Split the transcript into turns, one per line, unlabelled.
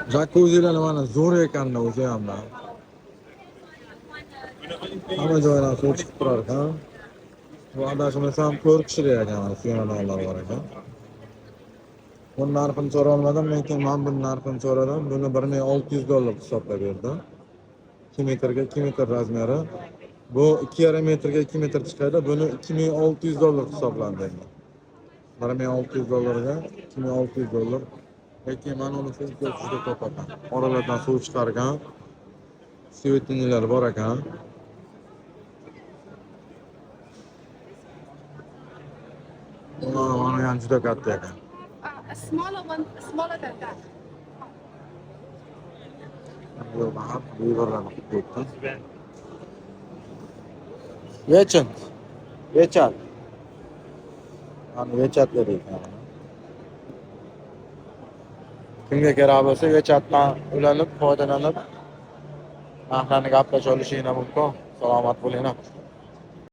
Jakuzilar mana zo'r ekan o'zi ham da. Hamma joydan suv chiqib turar ekan. Bu adashmasam 4 kishilik ekan mana xonadonlar bor ekan. Bunun narxini so'rolmadim, lekin men bu narxini so'radim. Buni $1600 hisoblab berdi. 2 metrga 2 metr razmeri. Bu 2,5 metrga 2 metr chiqadi. Buni $2600 hisoblandi endi. $1600 ga $2600. Lekin men uni funksiyasi juda ko'p ekan. Oralardan suv chiqargan. Svetinilar bor ekan. Mana ham juda katta ekan.
A smaller one, smaller than that.
Bu mahab buyurlarni tutdi. Yechin. Yechat. Ani yechat dedik. Kimga kerak bo'lsa yechatdan ulanib, foydalanib, narxlarni gaplashib olishinglar mumkin. Salomat bo'linglar.